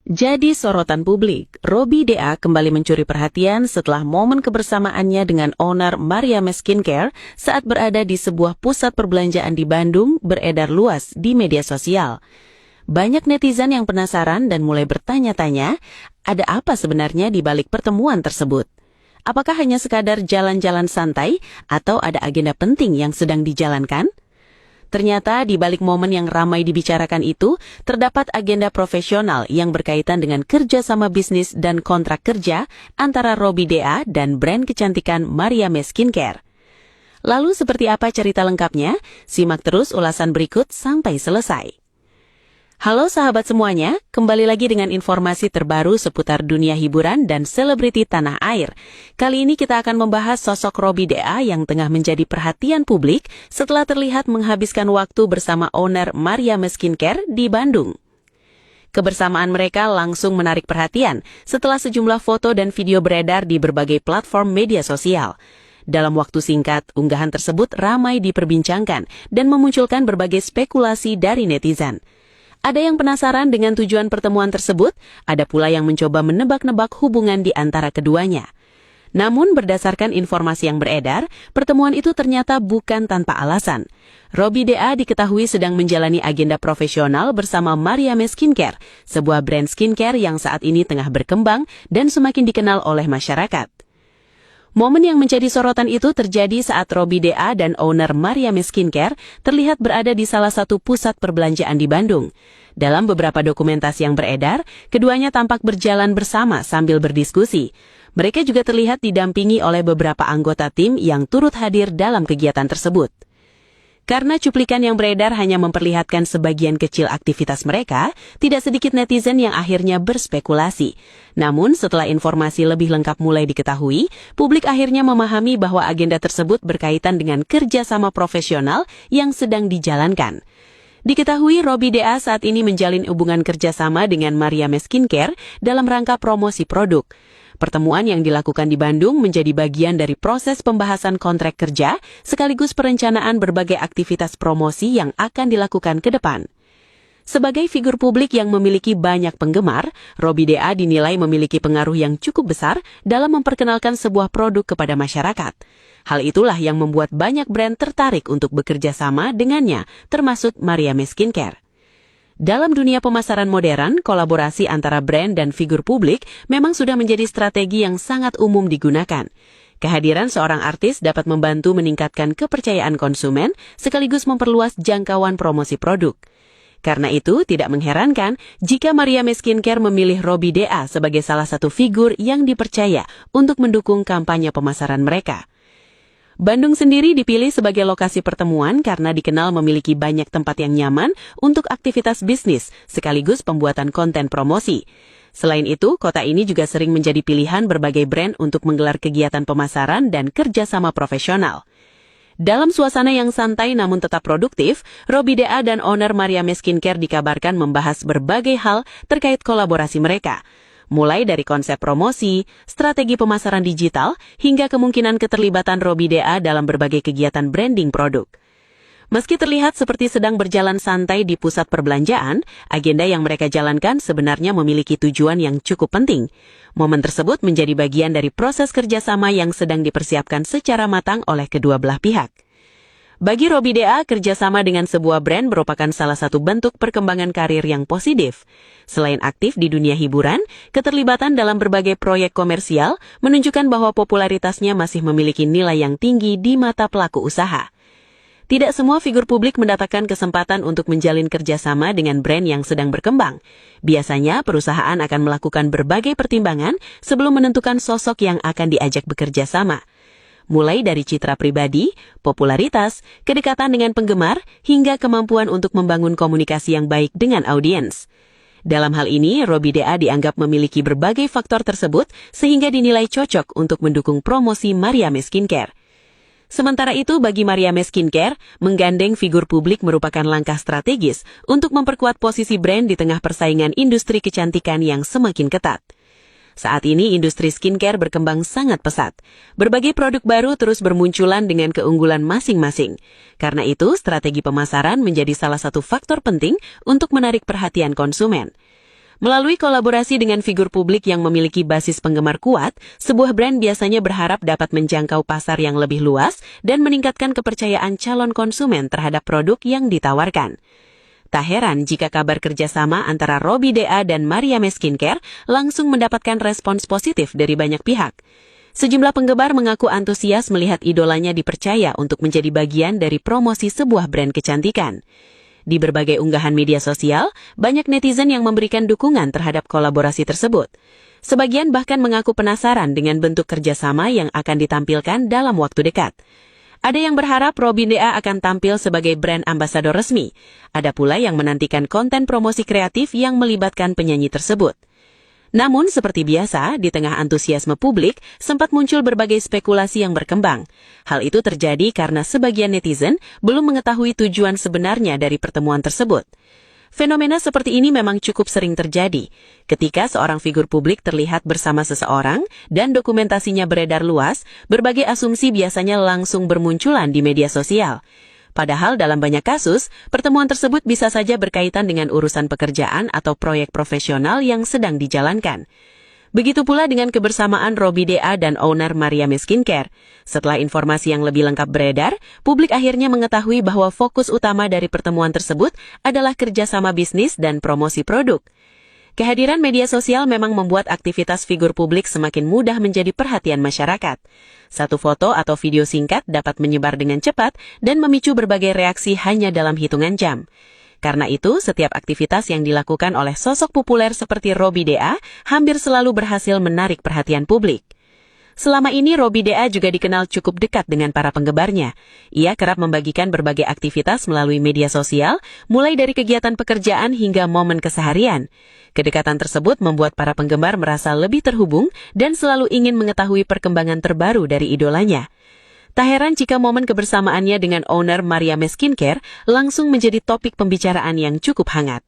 Jadi sorotan publik, Robby DA kembali mencuri perhatian setelah momen kebersamaannya dengan owner Mariame Skincare saat berada di sebuah pusat perbelanjaan di Bandung beredar luas di media sosial. Banyak netizen yang penasaran dan mulai bertanya-tanya, ada apa sebenarnya di balik pertemuan tersebut? Apakah hanya sekadar jalan-jalan santai atau ada agenda penting yang sedang dijalankan? Ternyata di balik momen yang ramai dibicarakan itu, terdapat agenda profesional yang berkaitan dengan kerjasama bisnis dan kontrak kerja antara Robby DA dan brand kecantikan Mariame Skincare. Lalu seperti apa cerita lengkapnya? Simak terus ulasan berikut sampai selesai. Halo sahabat semuanya, kembali lagi dengan informasi terbaru seputar dunia hiburan dan selebriti tanah air. Kali ini kita akan membahas sosok Robby DA yang tengah menjadi perhatian publik setelah terlihat menghabiskan waktu bersama owner Mariame Skincare di Bandung. Kebersamaan mereka langsung menarik perhatian setelah sejumlah foto dan video beredar di berbagai platform media sosial. Dalam waktu singkat, unggahan tersebut ramai diperbincangkan dan memunculkan berbagai spekulasi dari netizen. Ada yang penasaran dengan tujuan pertemuan tersebut, ada pula yang mencoba menebak-nebak hubungan di antara keduanya. Namun berdasarkan informasi yang beredar, pertemuan itu ternyata bukan tanpa alasan. Robby DA diketahui sedang menjalani agenda profesional bersama Mariame Skincare, sebuah brand skincare yang saat ini tengah berkembang dan semakin dikenal oleh masyarakat. Momen yang menjadi sorotan itu terjadi saat Robby DA dan owner Mariame Skincare terlihat berada di salah satu pusat perbelanjaan di Bandung. Dalam beberapa dokumentasi yang beredar, keduanya tampak berjalan bersama sambil berdiskusi. Mereka juga terlihat didampingi oleh beberapa anggota tim yang turut hadir dalam kegiatan tersebut. Karena cuplikan yang beredar hanya memperlihatkan sebagian kecil aktivitas mereka, tidak sedikit netizen yang akhirnya berspekulasi. Namun setelah informasi lebih lengkap mulai diketahui, publik akhirnya memahami bahwa agenda tersebut berkaitan dengan kerjasama profesional yang sedang dijalankan. Diketahui Robby DA saat ini menjalin hubungan kerjasama dengan Mariame Skincare dalam rangka promosi produk. Pertemuan yang dilakukan di Bandung menjadi bagian dari proses pembahasan kontrak kerja sekaligus perencanaan berbagai aktivitas promosi yang akan dilakukan ke depan. Sebagai figur publik yang memiliki banyak penggemar, Robby DA dinilai memiliki pengaruh yang cukup besar dalam memperkenalkan sebuah produk kepada masyarakat. Hal itulah yang membuat banyak brand tertarik untuk bekerja sama dengannya, termasuk Mariame Skincare. Dalam dunia pemasaran modern, kolaborasi antara brand dan figur publik memang sudah menjadi strategi yang sangat umum digunakan. Kehadiran seorang artis dapat membantu meningkatkan kepercayaan konsumen sekaligus memperluas jangkauan promosi produk. Karena itu, tidak mengherankan jika Mariame Skincare memilih Robby DA sebagai salah satu figur yang dipercaya untuk mendukung kampanye pemasaran mereka. Bandung sendiri dipilih sebagai lokasi pertemuan karena dikenal memiliki banyak tempat yang nyaman untuk aktivitas bisnis sekaligus pembuatan konten promosi. Selain itu, kota ini juga sering menjadi pilihan berbagai brand untuk menggelar kegiatan pemasaran dan kerjasama profesional. Dalam suasana yang santai namun tetap produktif, Robby DA dan owner Mariame Skincare dikabarkan membahas berbagai hal terkait kolaborasi mereka. Mulai dari konsep promosi, strategi pemasaran digital, hingga kemungkinan keterlibatan Robby DA dalam berbagai kegiatan branding produk. Meski terlihat seperti sedang berjalan santai di pusat perbelanjaan, agenda yang mereka jalankan sebenarnya memiliki tujuan yang cukup penting. Momen tersebut menjadi bagian dari proses kerjasama yang sedang dipersiapkan secara matang oleh kedua belah pihak. Bagi Robby DA, kerjasama dengan sebuah brand merupakan salah satu bentuk perkembangan karir yang positif. Selain aktif di dunia hiburan, keterlibatan dalam berbagai proyek komersial menunjukkan bahwa popularitasnya masih memiliki nilai yang tinggi di mata pelaku usaha. Tidak semua figur publik mendapatkan kesempatan untuk menjalin kerjasama dengan brand yang sedang berkembang. Biasanya, perusahaan akan melakukan berbagai pertimbangan sebelum menentukan sosok yang akan diajak bekerja sama. Mulai dari citra pribadi, popularitas, kedekatan dengan penggemar, hingga kemampuan untuk membangun komunikasi yang baik dengan audiens. Dalam hal ini, Robby DA dianggap memiliki berbagai faktor tersebut sehingga dinilai cocok untuk mendukung promosi Mariame Skincare. Sementara itu, bagi Mariame Skincare, menggandeng figur publik merupakan langkah strategis untuk memperkuat posisi brand di tengah persaingan industri kecantikan yang semakin ketat. Saat ini industri skincare berkembang sangat pesat. Berbagai produk baru terus bermunculan dengan keunggulan masing-masing. Karena itu, strategi pemasaran menjadi salah satu faktor penting untuk menarik perhatian konsumen. Melalui kolaborasi dengan figur publik yang memiliki basis penggemar kuat, sebuah brand biasanya berharap dapat menjangkau pasar yang lebih luas dan meningkatkan kepercayaan calon konsumen terhadap produk yang ditawarkan. Tak heran jika kabar kerjasama antara Robbie DA dan Mariame Skincare langsung mendapatkan respons positif dari banyak pihak. Sejumlah penggemar mengaku antusias melihat idolanya dipercaya untuk menjadi bagian dari promosi sebuah brand kecantikan. Di berbagai unggahan media sosial, banyak netizen yang memberikan dukungan terhadap kolaborasi tersebut. Sebagian bahkan mengaku penasaran dengan bentuk kerjasama yang akan ditampilkan dalam waktu dekat. Ada yang berharap Robbie DA akan tampil sebagai brand ambasador resmi. Ada pula yang menantikan konten promosi kreatif yang melibatkan penyanyi tersebut. Namun, seperti biasa, di tengah antusiasme publik, sempat muncul berbagai spekulasi yang berkembang. Hal itu terjadi karena sebagian netizen belum mengetahui tujuan sebenarnya dari pertemuan tersebut. Fenomena seperti ini memang cukup sering terjadi. Ketika seorang figur publik terlihat bersama seseorang dan dokumentasinya beredar luas, berbagai asumsi biasanya langsung bermunculan di media sosial. Padahal dalam banyak kasus, pertemuan tersebut bisa saja berkaitan dengan urusan pekerjaan atau proyek profesional yang sedang dijalankan. Begitu pula dengan kebersamaan Robbie DA dan owner Mariame Skincare. Setelah informasi yang lebih lengkap beredar, publik akhirnya mengetahui bahwa fokus utama dari pertemuan tersebut adalah kerjasama bisnis dan promosi produk. Kehadiran media sosial memang membuat aktivitas figur publik semakin mudah menjadi perhatian masyarakat. Satu foto atau video singkat dapat menyebar dengan cepat dan memicu berbagai reaksi hanya dalam hitungan jam. Karena itu, setiap aktivitas yang dilakukan oleh sosok populer seperti Robbie DA hampir selalu berhasil menarik perhatian publik. Selama ini Robbie DA juga dikenal cukup dekat dengan para penggemarnya. Ia kerap membagikan berbagai aktivitas melalui media sosial, mulai dari kegiatan pekerjaan hingga momen keseharian. Kedekatan tersebut membuat para penggemar merasa lebih terhubung dan selalu ingin mengetahui perkembangan terbaru dari idolanya. Tak heran jika momen kebersamaannya dengan owner Mariame Skincare langsung menjadi topik pembicaraan yang cukup hangat.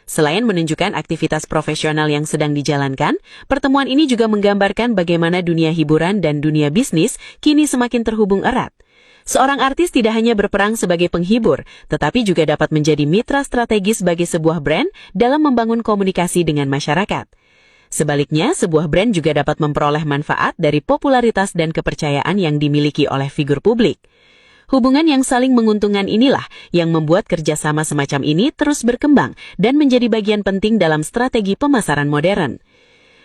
Selain menunjukkan aktivitas profesional yang sedang dijalankan, pertemuan ini juga menggambarkan bagaimana dunia hiburan dan dunia bisnis kini semakin terhubung erat. Seorang artis tidak hanya berperang sebagai penghibur, tetapi juga dapat menjadi mitra strategis bagi sebuah brand dalam membangun komunikasi dengan masyarakat. Sebaliknya, sebuah brand juga dapat memperoleh manfaat dari popularitas dan kepercayaan yang dimiliki oleh figur publik. Hubungan yang saling menguntungkan inilah yang membuat kerjasama semacam ini terus berkembang dan menjadi bagian penting dalam strategi pemasaran modern.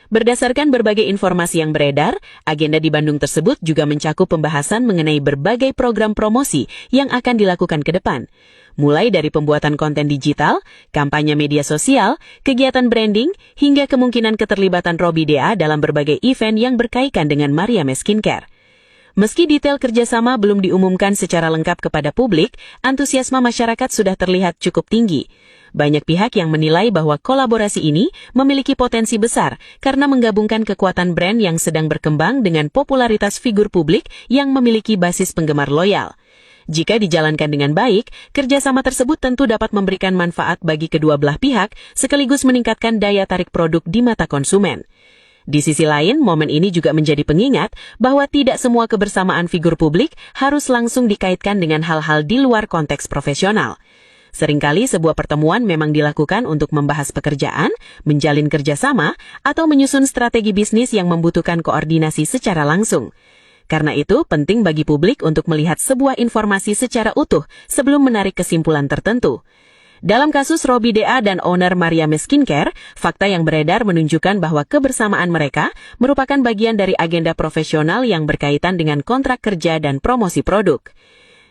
Berdasarkan berbagai informasi yang beredar, agenda di Bandung tersebut juga mencakup pembahasan mengenai berbagai program promosi yang akan dilakukan ke depan. Mulai dari pembuatan konten digital, kampanye media sosial, kegiatan branding, hingga kemungkinan keterlibatan Robbie DA dalam berbagai event yang berkaitan dengan Mariame Skincare. Meski detail kerjasama belum diumumkan secara lengkap kepada publik, antusiasme masyarakat sudah terlihat cukup tinggi. Banyak pihak yang menilai bahwa kolaborasi ini memiliki potensi besar karena menggabungkan kekuatan brand yang sedang berkembang dengan popularitas figur publik yang memiliki basis penggemar loyal. Jika dijalankan dengan baik, kerjasama tersebut tentu dapat memberikan manfaat bagi kedua belah pihak sekaligus meningkatkan daya tarik produk di mata konsumen. Di sisi lain, momen ini juga menjadi pengingat bahwa tidak semua kebersamaan figur publik harus langsung dikaitkan dengan hal-hal di luar konteks profesional. Seringkali sebuah pertemuan memang dilakukan untuk membahas pekerjaan, menjalin kerjasama, atau menyusun strategi bisnis yang membutuhkan koordinasi secara langsung. Karena itu, penting bagi publik untuk melihat sebuah informasi secara utuh sebelum menarik kesimpulan tertentu. Dalam kasus Robbie DA dan owner Mariame Skincare, fakta yang beredar menunjukkan bahwa kebersamaan mereka merupakan bagian dari agenda profesional yang berkaitan dengan kontrak kerja dan promosi produk.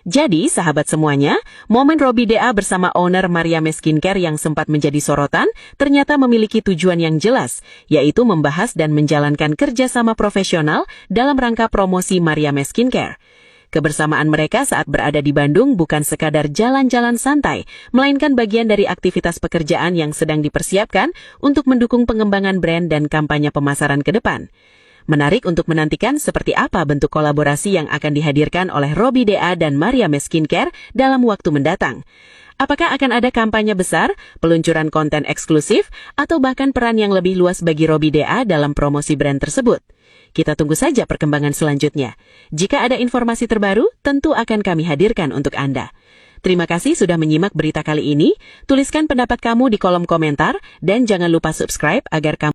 Jadi, sahabat semuanya, momen Robbie DA bersama owner Mariame Skincare yang sempat menjadi sorotan ternyata memiliki tujuan yang jelas, yaitu membahas dan menjalankan kerjasama profesional dalam rangka promosi Mariame Skincare. Kebersamaan mereka saat berada di Bandung bukan sekadar jalan-jalan santai, melainkan bagian dari aktivitas pekerjaan yang sedang dipersiapkan untuk mendukung pengembangan brand dan kampanye pemasaran ke depan. Menarik untuk menantikan seperti apa bentuk kolaborasi yang akan dihadirkan oleh Robbie DA dan Mariame Skincare dalam waktu mendatang. Apakah akan ada kampanye besar, peluncuran konten eksklusif, atau bahkan peran yang lebih luas bagi Robbie DA dalam promosi brand tersebut? Kita tunggu saja perkembangan selanjutnya. Jika ada informasi terbaru, tentu akan kami hadirkan untuk Anda. Terima kasih sudah menyimak berita kali ini. Tuliskan pendapat kamu di kolom komentar dan jangan lupa subscribe agar kamu